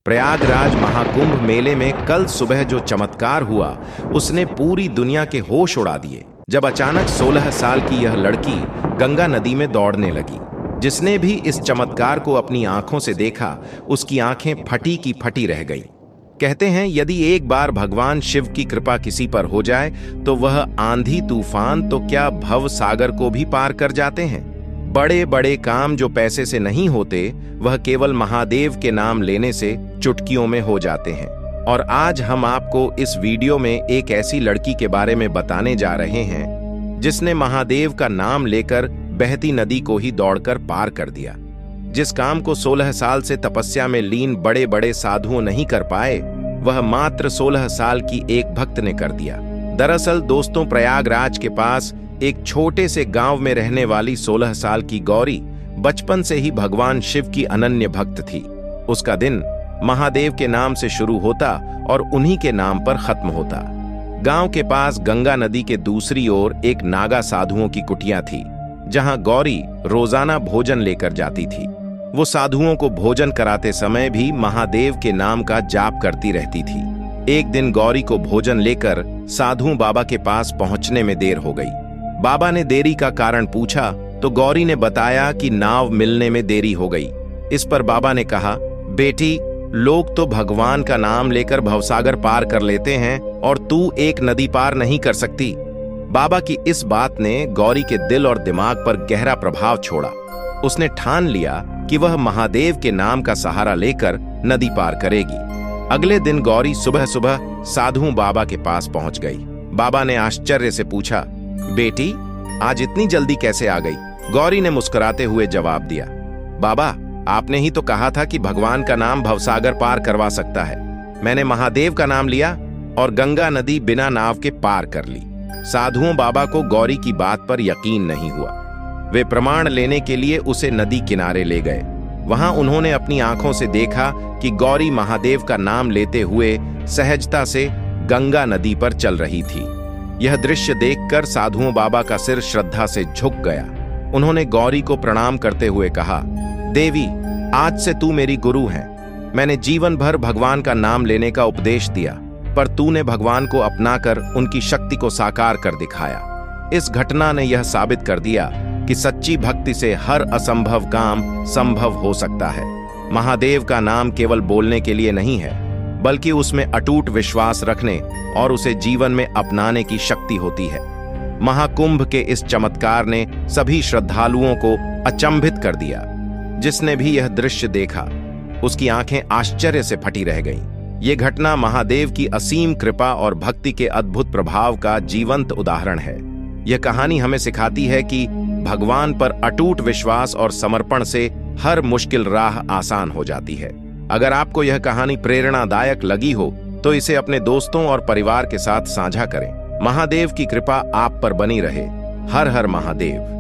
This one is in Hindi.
प्रयागराज महाकुंभ मेले में कल सुबह जो चमत्कार हुआ उसने पूरी दुनिया के होश उड़ा दिए। जब अचानक 16 साल की यह लड़की गंगा नदी में दौड़ने लगी। जिसने भी इस चमत्कार को अपनी आंखों से देखा उसकी आंखें फटी की फटी रह गईं। कहते हैं यदि एक बार भगवान शिव की कृपा किसी पर हो जाए तो वह आंधी तूफान तो क्या भव सागर को भी पार कर जाते हैं। बड़े बड़े काम जो पैसे से नहीं होते वह केवल महादेव के नाम लेने से चुटकियों में हो जाते हैं। और आज हम आपको इस वीडियो में एक ऐसी लड़की के बारे में बताने जा रहे हैं जिसने महादेव का नाम लेकर बहती नदी को ही दौड़कर पार कर दिया। जिस काम को 16 साल से तपस्या में लीन बड़े बड़े साधुओं नहीं कर पाए वह मात्र 16 साल की एक भक्त ने कर दिया। दरअसल दोस्तों, प्रयागराज के पास एक छोटे से गांव में रहने वाली 16 साल की गौरी बचपन से ही भगवान शिव की अनन्य भक्त थी। उसका दिन महादेव के नाम से शुरू होता और उन्हीं के नाम पर खत्म होता। गांव के पास गंगा नदी के दूसरी ओर एक नागा साधुओं की कुटिया थी जहां गौरी रोजाना भोजन लेकर जाती थी। वो साधुओं को भोजन कराते समय भी महादेव के नाम का जाप करती रहती थी। एक दिन गौरी को भोजन लेकर साधु बाबा के पास पहुंचने में देर हो गई। बाबा ने देरी का कारण पूछा तो गौरी ने बताया कि नाव मिलने में देरी हो गई। इस पर बाबा ने कहा, बेटी, लोग तो भगवान का नाम लेकर भवसागर पार कर लेते हैं और तू एक नदी पार नहीं कर सकती। बाबा की इस बात ने गौरी के दिल और दिमाग पर गहरा प्रभाव छोड़ा। उसने ठान लिया कि वह महादेव के नाम का सहारा लेकर नदी पार करेगी। अगले दिन गौरी सुबह सुबह साधु बाबा के पास पहुंच गई। बाबा ने आश्चर्य से पूछा, बेटी, आज इतनी जल्दी कैसे आ गई? गौरी ने मुस्कुराते हुए जवाब दिया, बाबा, आपने ही तो कहा था कि भगवान का नाम भवसागर पार करवा सकता है। मैंने महादेव का नाम लिया और गंगा नदी बिना नाव के पार कर ली। साधुओं बाबा को गौरी की बात पर यकीन नहीं हुआ। वे प्रमाण लेने के लिए उसे नदी किनारे ले गए। वहां उन्होंने अपनी आंखों से देखा कि गौरी महादेव का नाम लेते हुए सहजता से गंगा नदी पर चल रही थी। यह दृश्य देखकर साधुओं बाबा का सिर श्रद्धा से झुक गया। उन्होंने गौरी को प्रणाम करते हुए कहा, देवी, आज से तू मेरी गुरु है। मैंने जीवन भर भगवान का नाम लेने का उपदेश दिया, पर तूने भगवान को अपनाकर उनकी शक्ति को साकार कर दिखाया। इस घटना ने यह साबित कर दिया कि सच्ची भक्ति से हर असंभव काम संभव हो सकता है। महादेव का नाम केवल बोलने के लिए नहीं है, बल्कि उसमें अटूट विश्वास रखने और उसे जीवन में अपनाने की शक्ति होती है। महाकुंभ के इस चमत्कार ने सभी श्रद्धालुओं को अचंभित कर दिया। जिसने भी यह दृश्य देखा उसकी आंखें आश्चर्य से फटी रह गईं। यह घटना महादेव की असीम कृपा और भक्ति के अद्भुत प्रभाव का जीवंत उदाहरण है। यह कहानी हमें सिखाती है कि भगवान पर अटूट विश्वास और समर्पण से हर मुश्किल राह आसान हो जाती है। अगर आपको यह कहानी प्रेरणादायक लगी हो तो इसे अपने दोस्तों और परिवार के साथ साझा करें। महादेव की कृपा आप पर बनी रहे। हर हर महादेव।